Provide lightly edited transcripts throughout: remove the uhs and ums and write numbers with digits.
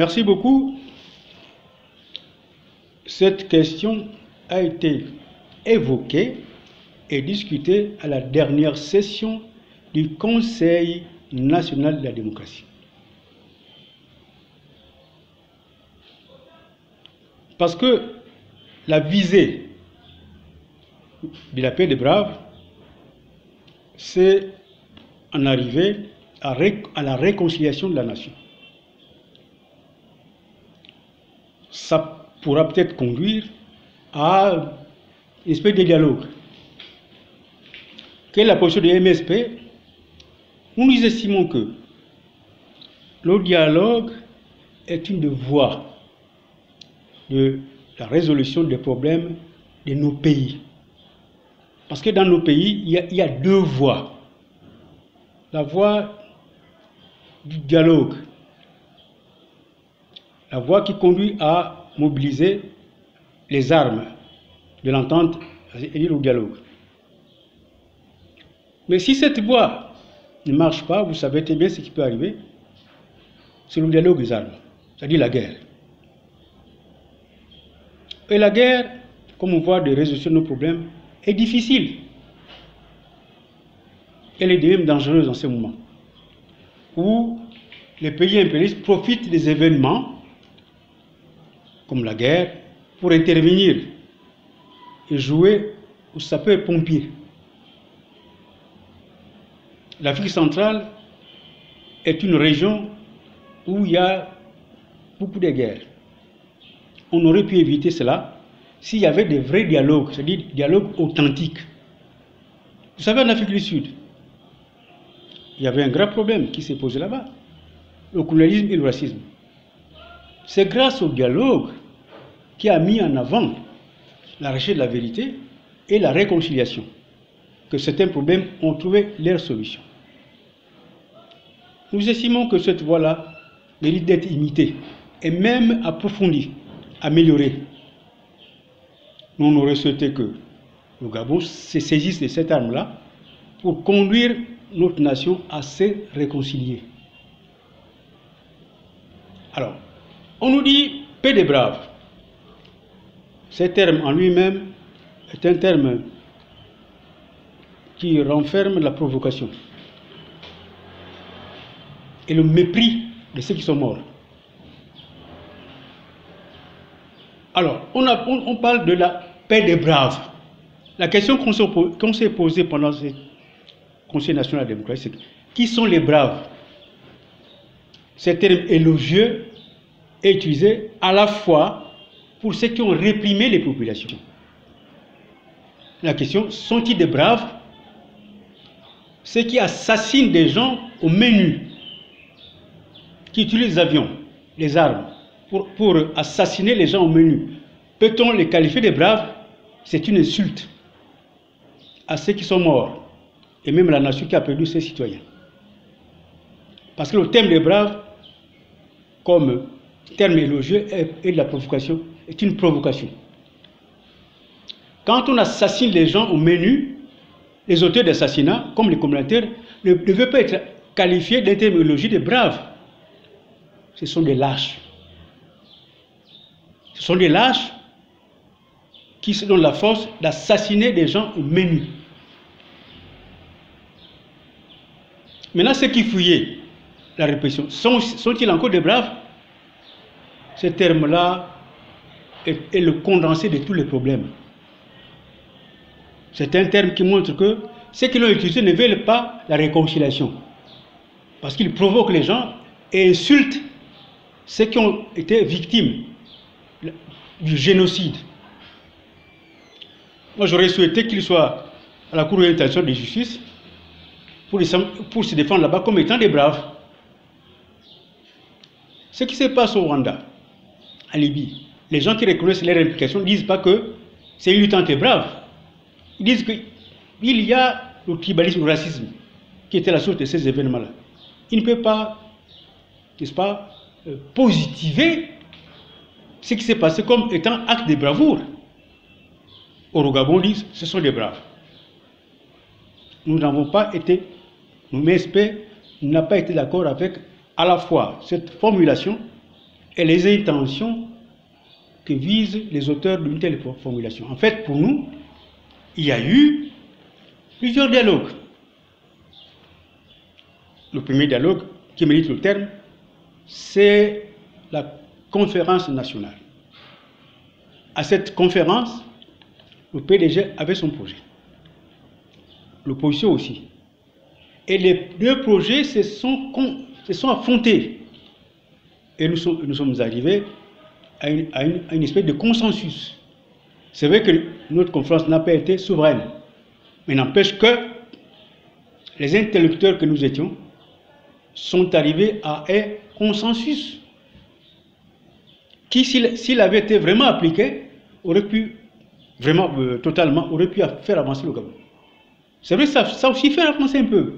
Merci beaucoup. Cette question a été évoquée et discutée à la dernière session du Conseil national de la démocratie. Parce que la visée de la paix des braves, c'est en arriver à la réconciliation de la nation. Ça pourra peut-être conduire à une espèce de dialogue. Quelle est la position de MSP? Nous estimons que le dialogue est une des voies de la résolution des problèmes de nos pays. Parce que dans nos pays, il y a deux voies. La voie du dialogue, la voie qui conduit à mobiliser les armes de l'entente et le dialogue. Mais si cette voie ne marche pas, vous savez très bien ce qui peut arriver, c'est le dialogue des armes, c'est-à-dire la guerre. Et la guerre, comme on voit de résolution de nos problèmes, est difficile. Elle est même dangereuse en ce moment, où les pays impérialistes profitent des événements, comme la guerre, pour intervenir et jouer au sapeur-pompier. L'Afrique centrale est une région où il y a beaucoup de guerres. On aurait pu éviter cela s'il y avait des vrais dialogues, c'est-à-dire des dialogues authentiques. Vous savez, en Afrique du Sud, il y avait un grave problème qui s'est posé là-bas, le colonialisme et le racisme. C'est grâce au dialogue qui a mis en avant la recherche de la vérité et la réconciliation que certains problèmes ont trouvé leur solution. Nous estimons que cette voie-là mérite d'être imitée et même approfondie, améliorée. Nous, on aurait souhaité que le Gabon se saisisse de cette arme-là pour conduire notre nation à se réconcilier. Alors, on nous dit paix des braves. Ce terme en lui-même est un terme qui renferme la provocation et le mépris de ceux qui sont morts. Alors, on parle de la paix des braves. La question qu'on s'est posée pendant ce Conseil national de la démocratie, c'est qui sont les braves? Ce terme élogieux est utilisé à la fois pour ceux qui ont réprimé les populations. La question, sont-ils des braves? Ceux qui assassinent des gens au menu, qui utilisent les avions, les armes, pour assassiner les gens au menu. Peut-on les qualifier de braves? C'est une insulte à ceux qui sont morts, et même à la nation qui a perdu ses citoyens. Parce que le terme des braves, comme terme élogieux et de la provocation, est une provocation. Quand on assassine les gens au menu, les auteurs d'assassinat, comme les commentateurs, ne devaient pas être qualifiés d'un terme élogieux de braves. Ce sont des lâches. Ce sont des lâches qui se donnent la force d'assassiner des gens au menu. Maintenant, ceux qui fouillaient la répression, sont-ils encore des braves? Ce terme-là est le condensé de tous les problèmes. C'est un terme qui montre que ceux qui l'ont utilisé ne veulent pas la réconciliation. Parce qu'il provoque les gens et insulte ceux qui ont été victimes du génocide. Moi, j'aurais souhaité qu'il soit à la Cour internationale de justice pour se défendre là-bas comme étant des braves. Ce qui se passe au Rwanda, en Libye, les gens qui reconnaissent leur implication ne disent pas que c'est une lutte anti-brave. Ils disent qu'il y a le tribalisme, le racisme, qui était la source de ces événements-là. Il ne peut pas, n'est-ce pas, positiver ce qui s'est passé comme étant acte de bravoure. Au Gabon, on dit ce sont des braves. Nous n'avons pas été, nous, MSP, n'a pas été d'accord avec à la fois cette formulation et les intentions que visent les auteurs d'une telle formulation. En fait, pour nous, il y a eu plusieurs dialogues. Le premier dialogue, qui mérite le terme, c'est la conférence nationale. À cette conférence, le PDG avait son projet. L'opposition aussi. Et les deux projets se sont affrontés. Et nous sommes arrivés à une espèce de consensus. C'est vrai que notre conférence n'a pas été souveraine. Mais n'empêche que les intellectuels que nous étions sont arrivés à un consensus qui, s'il avait été vraiment appliqué, aurait pu, vraiment, totalement, aurait pu faire avancer le Gabon. C'est vrai que ça aussi fait avancer un peu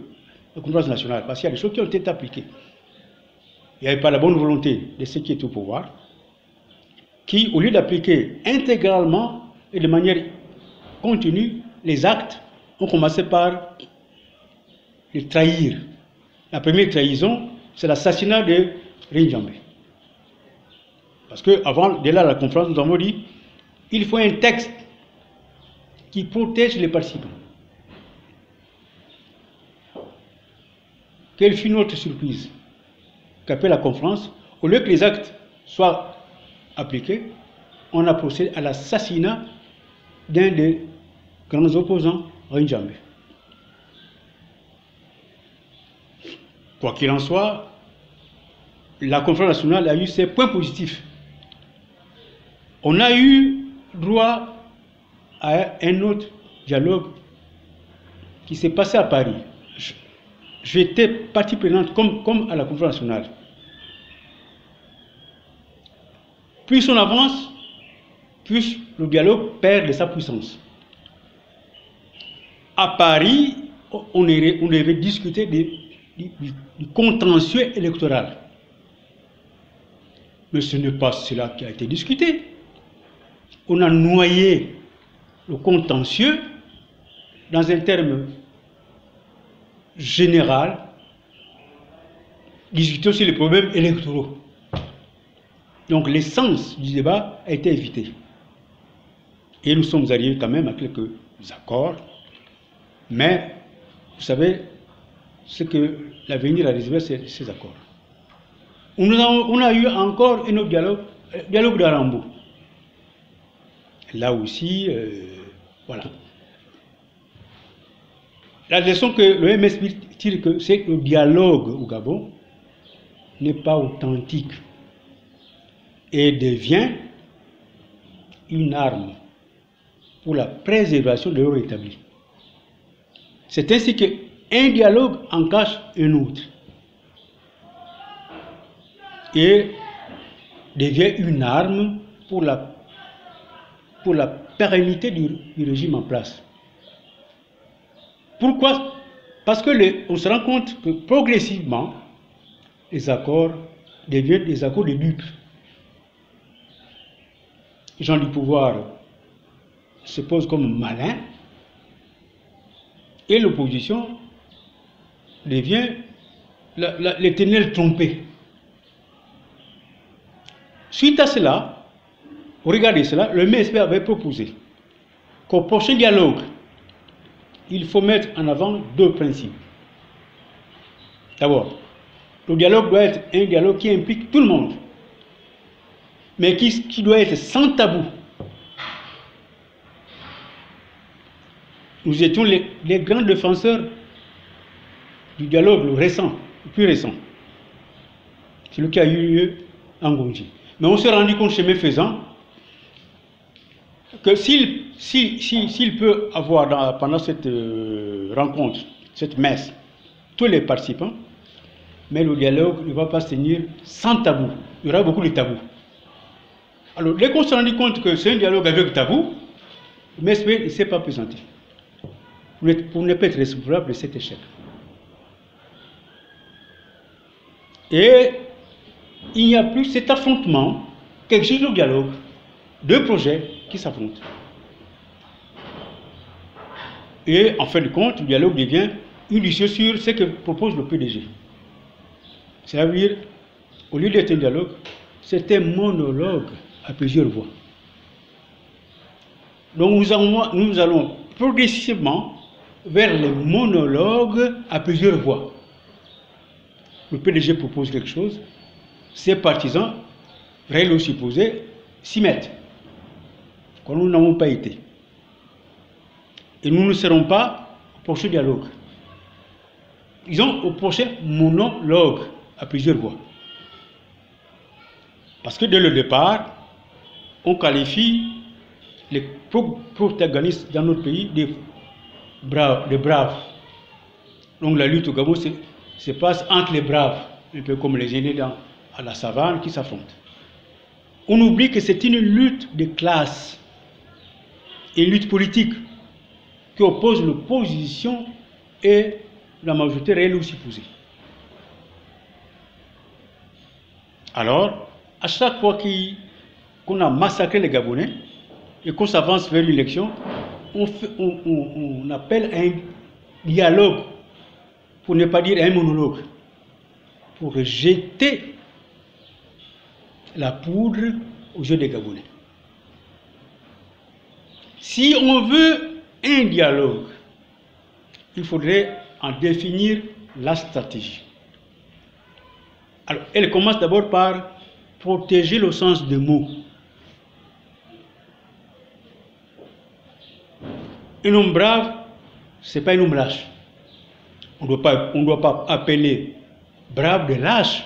la conférence nationale, parce qu'il y a des choses qui ont été appliquées. Il n'y avait pas la bonne volonté de ceux qui étaient au pouvoir, qui, au lieu d'appliquer intégralement et de manière continue les actes, ont commencé par les trahir. La première trahison, c'est l'assassinat de Rinjambe. Parce qu'avant, dès là, la conférence, nous avons dit il faut un texte qui protège les participants. Quelle fut notre surprise qu'après la conférence, au lieu que les actes soient appliqués, on a procédé à l'assassinat d'un des grands opposants, Rinjambe. Quoi qu'il en soit, la conférence nationale a eu ses points positifs. On a eu droit à un autre dialogue qui s'est passé à Paris. J'étais partie prenante comme à la conférence nationale. Plus on avance, plus le dialogue perd de sa puissance. À Paris, on devait discuter du contentieux électoral. Mais ce n'est pas cela qui a été discuté. On a noyé le contentieux dans un terme général, discutant sur les problèmes électoraux. Donc l'essence du débat a été évitée. Et nous sommes arrivés quand même à quelques accords. Mais, vous savez, ce que l'avenir a réservé, c'est ces accords. On a eu encore un autre dialogue d'Arambo. Là aussi, voilà. La leçon que le MS tire, c'est que le dialogue au Gabon n'est pas authentique et devient une arme pour la préservation de l'ordre établi. C'est ainsi qu'un dialogue en cache un autre et devient une arme pour la pérennité du régime en place. Pourquoi? Parce qu'on se rend compte que progressivement, les accords deviennent des accords de dupes. Les gens du pouvoir se posent comme malins et l'opposition devient l'éternel trompé. Suite à cela, regardez cela, le MSP avait proposé qu'au prochain dialogue, il faut mettre en avant deux principes. D'abord, le dialogue doit être un dialogue qui implique tout le monde, mais qui doit être sans tabou. Nous étions les grands défenseurs du dialogue le plus récent, celui qui a eu lieu en Gonji. Mais on s'est rendu compte, chemin faisant, que s'il peut avoir pendant cette rencontre, cette messe, tous les participants, mais le dialogue ne va pas se tenir sans tabou. Il y aura beaucoup de tabous. Alors, dès qu'on s'est rendu compte que c'est un dialogue avec tabou, le MSP ne s'est pas présenté pour ne pas être responsable de cet échec. Et il n'y a plus cet affrontement qu'exige le dialogue. Deux projets qui s'affrontent. Et en fin de compte, le dialogue devient une issue sur ce que propose le PDG. C'est-à-dire, au lieu d'être un dialogue, c'est un monologue à plusieurs voix. Donc nous allons progressivement vers les monologues à plusieurs voix. Le PDG propose quelque chose, ses partisans, réels ou supposés, s'y mettent. Quand nous n'avons pas été. Et nous ne serons pas au prochain dialogue. Ils ont au prochain monologue à plusieurs voix. Parce que dès le départ, on qualifie les protagonistes dans notre pays de braves. Donc la lutte au Gabon se passe entre les braves, un peu comme les aînés à la savane qui s'affrontent. On oublie que c'est une lutte de classe, une lutte politique qui oppose l'opposition et la majorité réelle ou supposée. Alors, à chaque fois qu'on a massacré les Gabonais et qu'on s'avance vers l'élection, on appelle à un dialogue, pour ne pas dire un monologue, pour jeter la poudre aux yeux des Gabonais. Si on veut un dialogue, il faudrait en définir la stratégie. Alors, elle commence d'abord par protéger le sens des mots. Un homme brave, ce n'est pas un homme lâche. On ne doit pas appeler brave de lâche.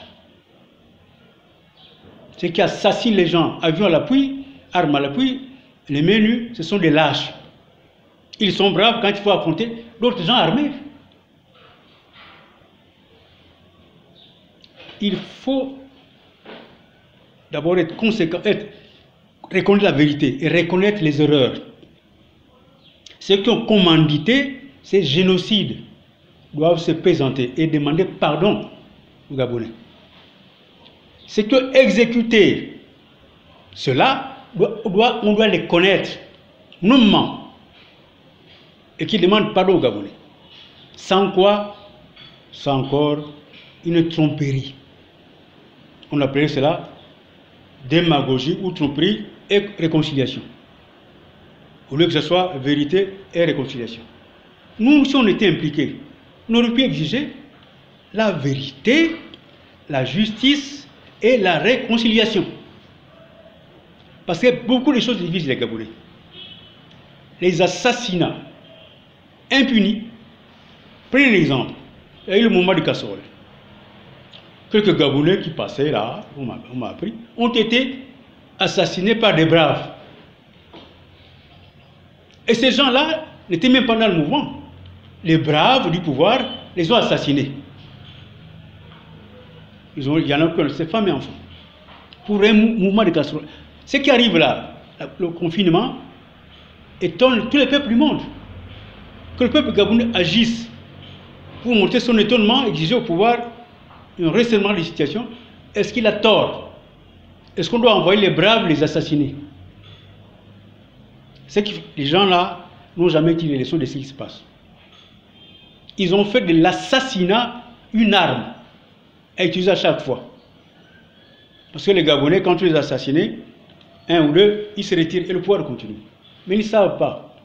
Ceux qui assassinent les gens, avion à l'appui, armes à l'appui, les mains nues, ce sont des lâches. Ils sont braves quand il faut affronter d'autres gens armés. Il faut d'abord être conséquent, reconnaître la vérité et reconnaître les erreurs. Ceux qui ont commandité ces génocides doivent se présenter et demander pardon aux Gabonais. Ceux qui ont exécuté cela, on doit les connaître nommément et qui demandent pardon aux Gabonais. Sans quoi, c'est encore une tromperie. On appelait cela démagogie ou tromperie et réconciliation. Au lieu que ce soit vérité et réconciliation. Nous, si on était impliqués, on aurait pu exiger la vérité, la justice et la réconciliation. Parce que beaucoup de choses divisent les Gabonais. Les assassinats impunis. Prenez l'exemple. Il y a eu le moment de casserole. Quelques Gabonais qui passaient là, on m'a appris, ont été assassinés par des braves. Et ces gens-là n'étaient même pas dans le mouvement. Les braves du pouvoir les ont assassinés. Il y en a que ces femmes et enfants. Pour un mouvement de casserole. Ce qui arrive là, le confinement, étonne tous les peuples du monde. Que le peuple gabonais agisse pour montrer son étonnement, exiger au pouvoir un resserrement de situation. Est-ce qu'il a tort? Est-ce qu'on doit envoyer les braves les assassiner? C'est que les gens là n'ont jamais tiré les leçons de ce qui se passe. Ils ont fait de l'assassinat une arme à utiliser à chaque fois. Parce que les Gabonais, quand tu les assassinés, un ou deux, ils se retirent et le pouvoir continue. Mais ils ne savent pas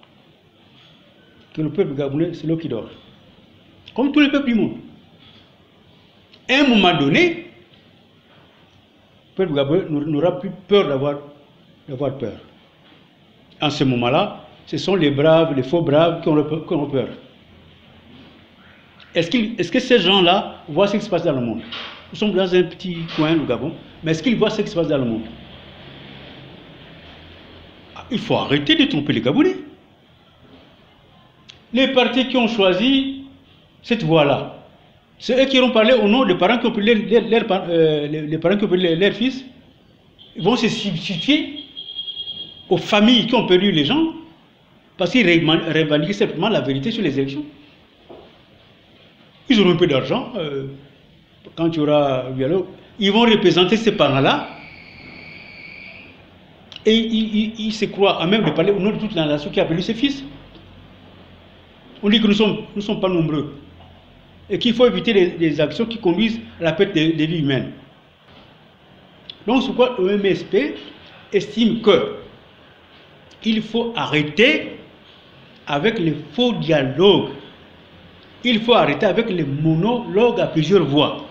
que le peuple gabonais, c'est l'eau qui dort. Comme tous les peuples du monde. À un moment donné, le peuple gabonais n'aura plus peur d'avoir peur. En ce moment-là, ce sont les braves, les faux braves qui ont peur. Est-ce que ces gens-là voient ce qui se passe dans le monde? Nous sommes dans un petit coin, le Gabon, mais est-ce qu'ils voient ce qui se passe dans le monde? Il faut arrêter de tromper les Gabonais. Les partis qui ont choisi cette voie-là, c'est eux qui auront parlé au nom des parents qui ont pris les parents qui ont pris leurs fils. Ils vont se substituer aux familles qui ont perdu les gens parce qu'ils revendiquent simplement la vérité sur les élections. Ils auront un peu d'argent. Quand il y aura un dialogue, ils vont représenter ces parents-là et ils se croient à même de parler au nom de toute la nation qui a perdu ses fils. On dit que nous ne sommes pas nombreux et qu'il faut éviter des actions qui conduisent à la perte des vies humaines. Donc, c'est pourquoi l'OMSP estime que il faut arrêter avec les faux dialogues. Il faut arrêter avec les monologues à plusieurs voix.